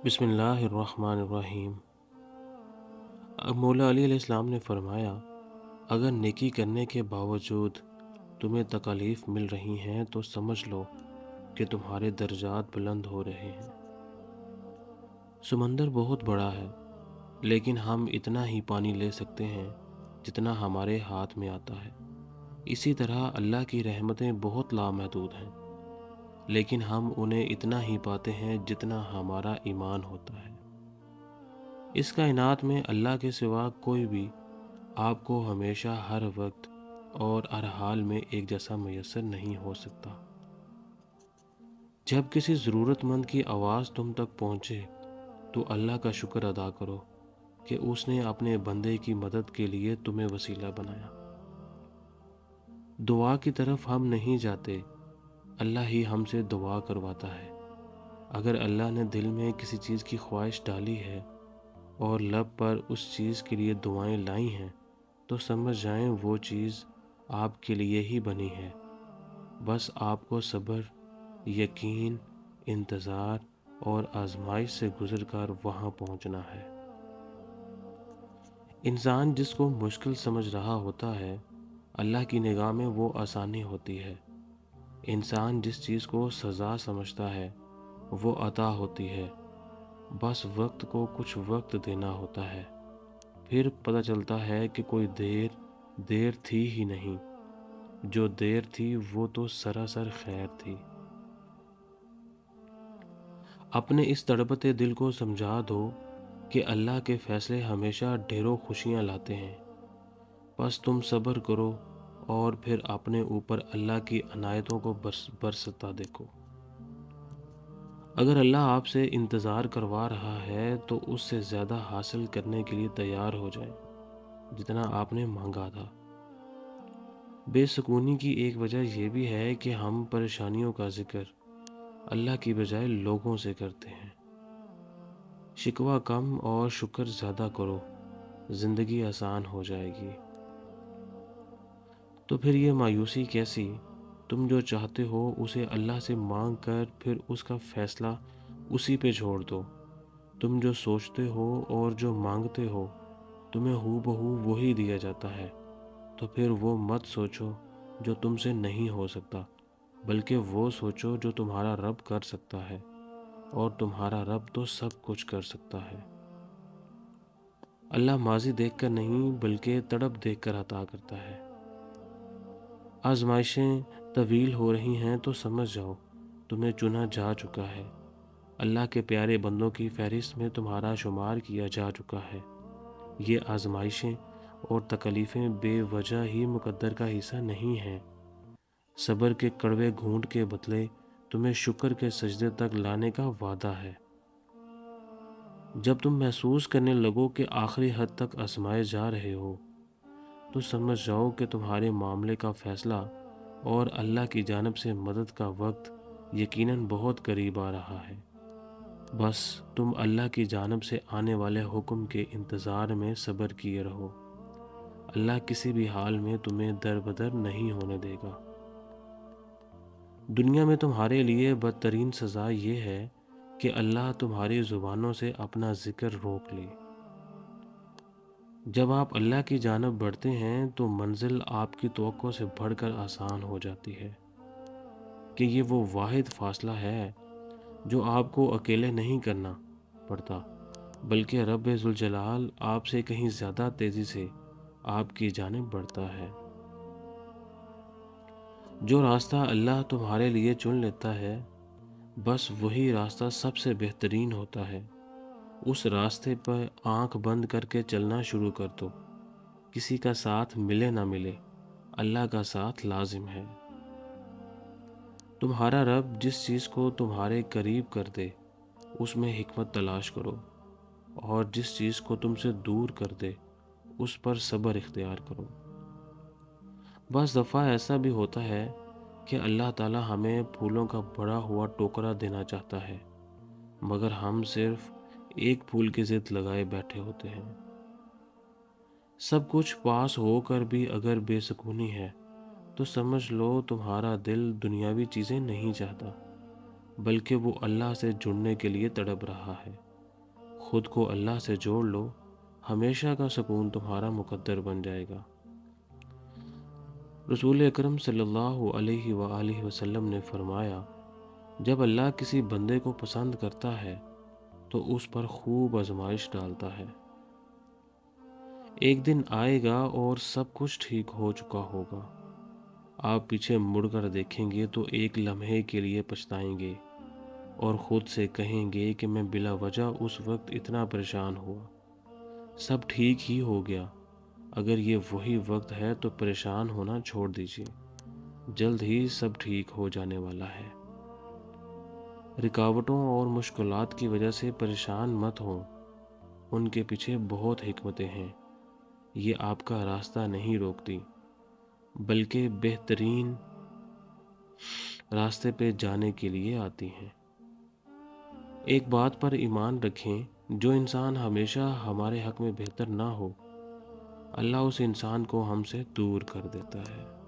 بسم اللہ الرحمن الرحیم۔ اب مولا علی علیہ السلام نے فرمایا، اگر نیکی کرنے کے باوجود تمہیں تکالیف مل رہی ہیں تو سمجھ لو کہ تمہارے درجات بلند ہو رہے ہیں۔ سمندر بہت بڑا ہے، لیکن ہم اتنا ہی پانی لے سکتے ہیں جتنا ہمارے ہاتھ میں آتا ہے۔ اسی طرح اللہ کی رحمتیں بہت لامحدود ہیں، لیکن ہم انہیں اتنا ہی پاتے ہیں جتنا ہمارا ایمان ہوتا ہے۔ اس کائنات میں اللہ کے سوا کوئی بھی آپ کو ہمیشہ ہر وقت اور ہر حال میں ایک جیسا میسر نہیں ہو سکتا۔ جب کسی ضرورت مند کی آواز تم تک پہنچے تو اللہ کا شکر ادا کرو کہ اس نے اپنے بندے کی مدد کے لیے تمہیں وسیلہ بنایا۔ دعا کی طرف ہم نہیں جاتے، اللہ ہی ہم سے دعا کرواتا ہے۔ اگر اللہ نے دل میں کسی چیز کی خواہش ڈالی ہے اور لب پر اس چیز کے لیے دعائیں لائی ہیں تو سمجھ جائیں وہ چیز آپ کے لیے ہی بنی ہے۔ بس آپ کو صبر، یقین، انتظار اور آزمائش سے گزر کر وہاں پہنچنا ہے۔ انسان جس کو مشکل سمجھ رہا ہوتا ہے، اللہ کی نگاہ میں وہ آسانی ہوتی ہے۔ انسان جس چیز کو سزا سمجھتا ہے وہ عطا ہوتی ہے۔ بس وقت کو کچھ وقت دینا ہوتا ہے، پھر پتہ چلتا ہے کہ کوئی دیر تھی ہی نہیں، جو دیر تھی وہ تو سراسر خیر تھی۔ اپنے اس تڑپتے دل کو سمجھا دو کہ اللہ کے فیصلے ہمیشہ ڈھیروں خوشیاں لاتے ہیں۔ بس تم صبر کرو اور پھر اپنے اوپر اللہ کی عنایتوں کو برستا دیکھو۔ اگر اللہ آپ سے انتظار کروا رہا ہے تو اس سے زیادہ حاصل کرنے کے لیے تیار ہو جائیں جتنا آپ نے مانگا تھا۔ بے سکونی کی ایک وجہ یہ بھی ہے کہ ہم پریشانیوں کا ذکر اللہ کی بجائے لوگوں سے کرتے ہیں۔ شکوہ کم اور شکر زیادہ کرو، زندگی آسان ہو جائے گی۔ تو پھر یہ مایوسی کیسی؟ تم جو چاہتے ہو اسے اللہ سے مانگ کر پھر اس کا فیصلہ اسی پہ چھوڑ دو۔ تم جو سوچتے ہو اور جو مانگتے ہو تمہیں ہو بہو وہی دیا جاتا ہے۔ تو پھر وہ مت سوچو جو تم سے نہیں ہو سکتا، بلکہ وہ سوچو جو تمہارا رب کر سکتا ہے، اور تمہارا رب تو سب کچھ کر سکتا ہے۔ اللہ ماضی دیکھ کر نہیں بلکہ تڑپ دیکھ کر عطا کرتا ہے۔ آزمائشیں طویل ہو رہی ہیں تو سمجھ جاؤ تمہیں چنا جا چکا ہے۔ اللہ کے پیارے بندوں کی فہرست میں تمہارا شمار کیا جا چکا ہے۔ یہ آزمائشیں اور تکلیفیں بے وجہ ہی مقدر کا حصہ نہیں ہیں۔ صبر کے کڑوے گھونٹ کے بدلے تمہیں شکر کے سجدے تک لانے کا وعدہ ہے۔ جب تم محسوس کرنے لگو کہ آخری حد تک آزمائے جا رہے ہو تو سمجھ جاؤ کہ تمہارے معاملے کا فیصلہ اور اللہ کی جانب سے مدد کا وقت یقیناً بہت قریب آ رہا ہے۔ بس تم اللہ کی جانب سے آنے والے حکم کے انتظار میں صبر کیے رہو۔ اللہ کسی بھی حال میں تمہیں در بدر نہیں ہونے دے گا۔ دنیا میں تمہارے لیے بدترین سزا یہ ہے کہ اللہ تمہاری زبانوں سے اپنا ذکر روک لے۔ جب آپ اللہ کی جانب بڑھتے ہیں تو منزل آپ کی توقع سے بڑھ کر آسان ہو جاتی ہے، کہ یہ وہ واحد فاصلہ ہے جو آپ کو اکیلے نہیں کرنا پڑتا، بلکہ رب ذوالجلال آپ سے کہیں زیادہ تیزی سے آپ کی جانب بڑھتا ہے۔ جو راستہ اللہ تمہارے لیے چن لیتا ہے بس وہی راستہ سب سے بہترین ہوتا ہے۔ اس راستے پر آنکھ بند کر کے چلنا شروع کر دو۔ کسی کا ساتھ ملے نہ ملے، اللہ کا ساتھ لازم ہے۔ تمہارا رب جس چیز کو تمہارے قریب کر دے اس میں حکمت تلاش کرو، اور جس چیز کو تم سے دور کر دے اس پر صبر اختیار کرو۔ بعض دفعہ ایسا بھی ہوتا ہے کہ اللہ تعالی ہمیں پھولوں کا بڑا ہوا ٹوکرا دینا چاہتا ہے، مگر ہم صرف ایک پھول کی ضد لگائے بیٹھے ہوتے ہیں۔ سب کچھ پاس ہو کر بھی اگر بے سکونی ہے تو سمجھ لو تمہارا دل دنیاوی چیزیں نہیں چاہتا، بلکہ وہ اللہ سے جڑنے کے لیے تڑپ رہا ہے۔ خود کو اللہ سے جوڑ لو، ہمیشہ کا سکون تمہارا مقدر بن جائے گا۔ رسول اکرم صلی اللہ علیہ وآلہ وسلم نے فرمایا، جب اللہ کسی بندے کو پسند کرتا ہے تو اس پر خوب آزمائش ڈالتا ہے۔ ایک دن آئے گا اور سب کچھ ٹھیک ہو چکا ہوگا، آپ پیچھے مڑ کر دیکھیں گے تو ایک لمحے کے لیے پچھتائیں گے اور خود سے کہیں گے کہ میں بلا وجہ اس وقت اتنا پریشان ہوا، سب ٹھیک ہی ہو گیا۔ اگر یہ وہی وقت ہے تو پریشان ہونا چھوڑ دیجیے، جلد ہی سب ٹھیک ہو جانے والا ہے۔ رکاوٹوں اور مشکلات کی وجہ سے پریشان مت ہوں، ان کے پیچھے بہت حکمتیں ہیں، یہ آپ کا راستہ نہیں روکتی بلکہ بہترین راستے پہ جانے کے لیے آتی ہیں۔ ایک بات پر ایمان رکھیں، جو انسان ہمیشہ ہمارے حق میں بہتر نہ ہو، اللہ اس انسان کو ہم سے دور کر دیتا ہے۔